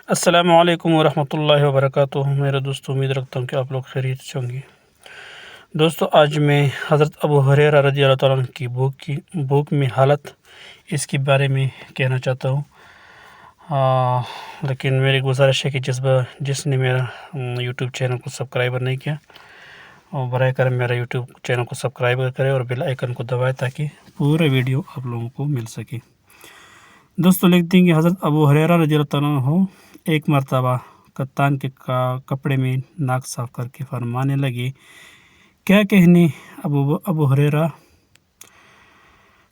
السلام علیکم ورحمۃ اللہ وبرکاتہ۔ میرے دوستوں، امید رکھتا ہوں کہ آپ لوگ خیریت سے ہوں گے۔ دوستو، آج میں حضرت ابو ہریرہ رضی اللہ تعالیٰ عنہ کی بھوک میں حالت اس کے بارے میں کہنا چاہتا ہوں۔ لیکن میری گزارش ہے کہ جس نے میرا یوٹیوب چینل کو سبسکرائبر نہیں کیا، اور براہ کرم میرا یوٹیوب چینل کو سبسکرائب کرے اور بیل آئیکن کو دبائے تاکہ پورا ویڈیو آپ لوگوں کو مل سکے۔ دوستو، لکھتے ہیں کہ حضرت ابو ہریرہ رضی اللہ تعالیٰ عنہ ایک مرتبہ کتان کے کپڑے میں ناک صاف کر کے فرمانے لگے، کیا کہنے ابو ہریرہ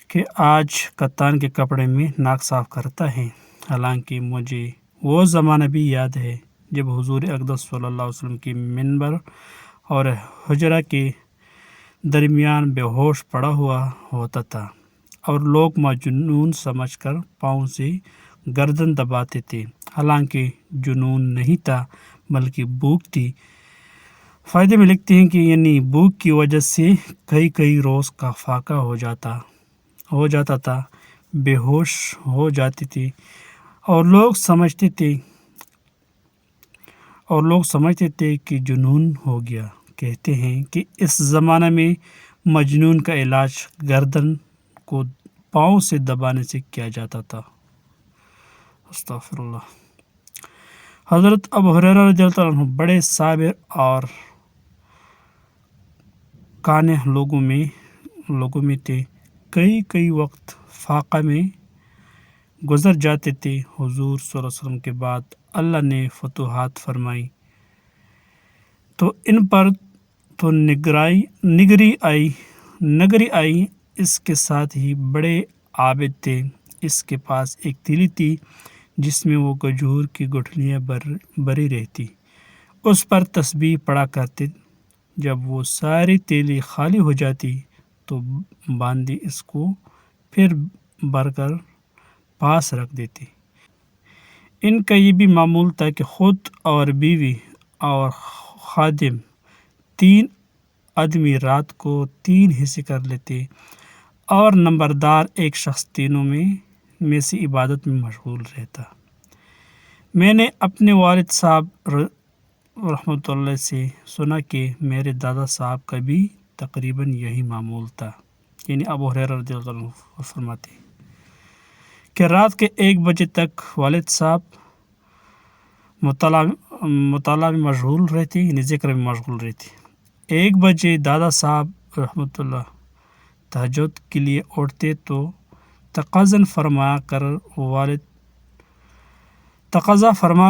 کہ آج کتان کے کپڑے میں ناک صاف کرتا ہے، حالانکہ مجھے وہ زمانہ بھی یاد ہے جب حضور اقدس صلی اللہ علیہ وسلم کی منبر اور حجرہ کے درمیان بے ہوش پڑا ہوا ہوتا تھا اور لوگ مجنون سمجھ کر پاؤں سے گردن دباتے تھے، حالانکہ جنون نہیں تھا بلکہ بھوک تھی۔ فائدے میں لکھتے ہیں کہ یعنی بھوک کی وجہ سے کئی روز کا فاقہ ہو جاتا تھا، بے ہوش ہو جاتی تھی اور لوگ سمجھتے تھے کہ جنون ہو گیا۔ کہتے ہیں کہ اس زمانہ میں مجنون کا علاج گردن کو پاؤں سے دبانے سے کیا جاتا تھا۔ استغفر اللہ۔ حضرت ابو ہریرہ رضی اللہ عنہ بڑے صابر اور قانع لوگوں میں تھے۔ کئی وقت فاقہ میں گزر جاتے تھے۔ حضور صلی اللہ علیہ وسلم کے بعد اللہ نے فتوحات فرمائی تو ان پر تو نگری آئی۔ اس کے ساتھ ہی بڑے عابد تھے۔ اس کے پاس ایک تیلی تھی جس میں وہ کھجور کی گٹھلیاں بری رہتی، اس پر تسبیح پڑھا کرتے۔ جب وہ ساری تیلی خالی ہو جاتی تو باندی اس کو پھر بھر کر پاس رکھ دیتی۔ ان کا یہ بھی معمول تھا کہ خود اور بیوی اور خادم 3 آدمی رات کو 3 حصے کر لیتے اور نمبردار ایک شخص تینوں میں سے عبادت میں مشغول رہتا۔ میں نے اپنے والد صاحب رحمۃ اللہ سے سنا کہ میرے دادا صاحب کا بھی تقریباً یہی معمول تھا، یعنی ابو ہریرہ رضی اللہ عنہ فرماتے کہ رات کے 1 بجے تک والد صاحب مطالعہ میں مشغول رہتے، یعنی ذکر میں مشغول رہتے۔ 1 بجے دادا صاحب رحمۃ اللہ تہجد کے لیے اٹھتے تو تقاضا فرما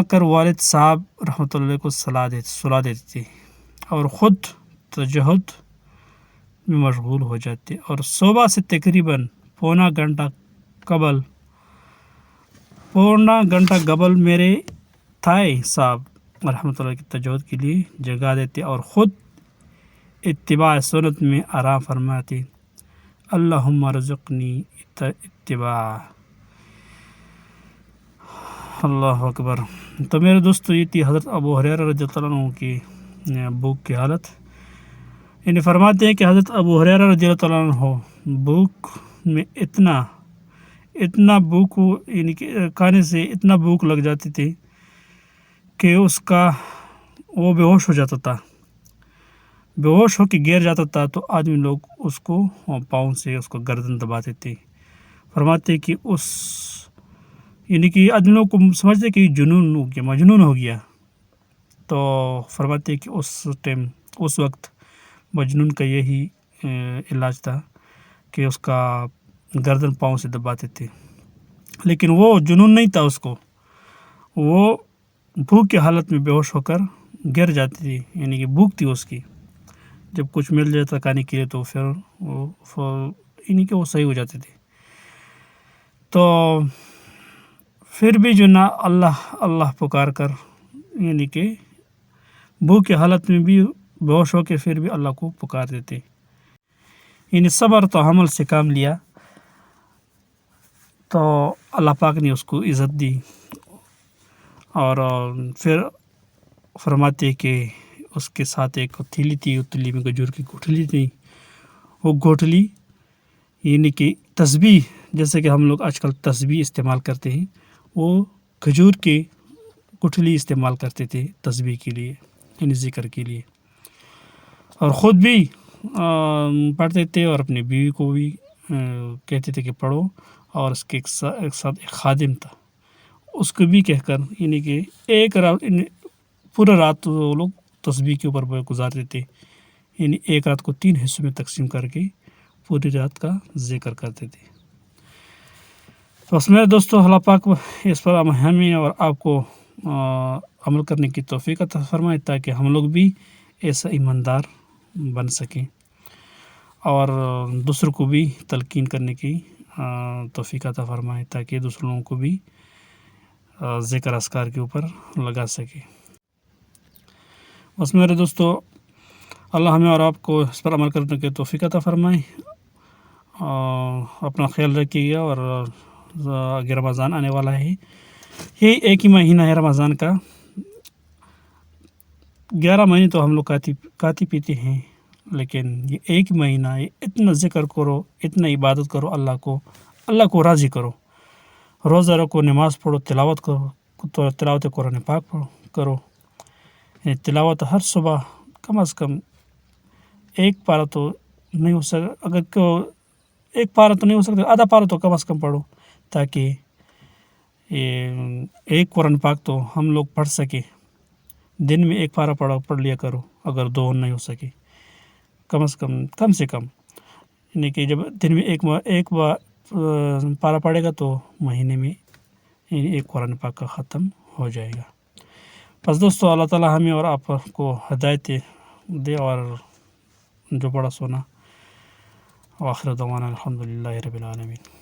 کر والد صاحب رحمۃ اللہ کو سلا دیتے تھے اور خود تہجد میں مشغول ہو جاتے، اور صبح سے تقریباً پونا گھنٹہ قبل میرے تھائی صاحب رحمۃ اللہ کی تہجد کے لیے جگا دیتے اور خود اتباع سنت میں آرام فرماتے۔ اللہم ارزقنی اتباع۔ اللہ اکبر۔ تو میرے دوستو، یہ تھی حضرت ابو ہریرہ رضی اللہ عنہ کی بھوک کی حالت۔ یعنی فرماتے ہیں کہ حضرت ابو ہریرہ رضی اللہ عنہ بھوک میں اتنا بھوک یعنی کہ کھانے سے اتنا بھوک لگ جاتی تھی کہ وہ بے ہوش ہو جاتا تھا، بے ہوش ہو کے گر جاتا تھا تو آدمی لوگ اس کو پاؤں سے اس کو گردن دباتے تھے۔ فرماتے کہ یعنی کہ آدمی لوگ کو سمجھتے کہ مجنون ہو گیا، تو فرماتے کہ اس وقت مجنون کا یہی علاج تھا کہ اس کا گردن پاؤں سے دباتے تھے، لیکن وہ جنون نہیں تھا، اس کو وہ بھوک کی حالت میں بے ہوش ہو کر گر جاتی تھی، یعنی کہ بھوک تھی اس کی۔ جب کچھ مل جاتا کھانے کے لیے تو پھر یعنی کہ وہ صحیح ہو جاتے تھے۔ تو پھر بھی جو نا اللہ پکار کر، یعنی کہ بھوک کی حالت میں بھی بے ہوش ہو کے پھر بھی اللہ کو پکار دیتے، یعنی صبر تو حمل سے کام لیا تو اللہ پاک نے اس کو عزت دی۔ اور پھر فرماتے کہ اس کے ساتھ ایک تھیلی تھی، اس تھیلی میں کھجور کی گٹھلی تھی، وہ گٹھلی یعنی کہ تسبیح، جیسے کہ ہم لوگ آج کل تسبیح استعمال کرتے ہیں، وہ کھجور کے گٹھلی استعمال کرتے تھے تسبیح کے لیے، یعنی ذکر کے لیے، اور خود بھی پڑھتے تھے اور اپنی بیوی کو بھی کہتے تھے کہ پڑھو، اور اس کے ایک ساتھ ایک خادم تھا، اس کو بھی کہہ کر یعنی کہ ایک رات پورا رات وہ لوگ تسبیح کے اوپر گزارتے تھے، یعنی ایک رات کو 3 حصوں میں تقسیم کر کے پوری رات کا ذکر کرتے تھے۔ تو بس میرے دوستو، اللہ پاک اس پر ہمیں اور آپ کو عمل کرنے کی توفیق عطا فرمائے تاکہ ہم لوگ بھی ایسا ایماندار بن سکیں اور دوسروں کو بھی تلقین کرنے کی توفیق عطا فرمائے تاکہ دوسروں لوگوں کو بھی ذکر اذکار کے اوپر لگا سکے۔ بس میرے دوستو، اللہ ہمیں اور آپ کو اس پر عمل کرنے کی توفیق عطا فرمائے۔ اپنا خیال رکھیے گا، اور آگے رمضان آنے والا ہے، یہ ایک ہی مہینہ ہے رمضان کا، 11 مہینے تو ہم لوگ کھاتے پیتے ہیں، لیکن یہ ایک مہینہ ہے، اتنا ذکر کرو، اتنا عبادت کرو، اللہ کو راضی کرو، روزہ رکھو، نماز پڑھو، تلاوت کرو، تلاوت قرآن پاک کرو، یعنی تلاوت ہر صبح کم از کم ایک پارہ تو نہیں ہو سکتا، اگر ایک پارہ تو نہیں ہو سکتا، آدھا پارہ تو کم از کم پڑھو، تاکہ ایک قرآن پاک تو ہم لوگ پڑھ سکیں۔ دن میں ایک پارہ پڑھ لیا کرو، اگر 2 نہیں ہو سکے، کم سے کم، یعنی کہ جب دن میں ایک پارہ پڑھے گا تو مہینے میں ایک قرآن پاک کا ختم ہو جائے گا۔ بس دوستو، اللہ تعالیٰ ہمیں اور آپ کو ہدایت دے اور جو بڑا سونا۔ وآخر دعوانا الحمدللہ رب العالمین۔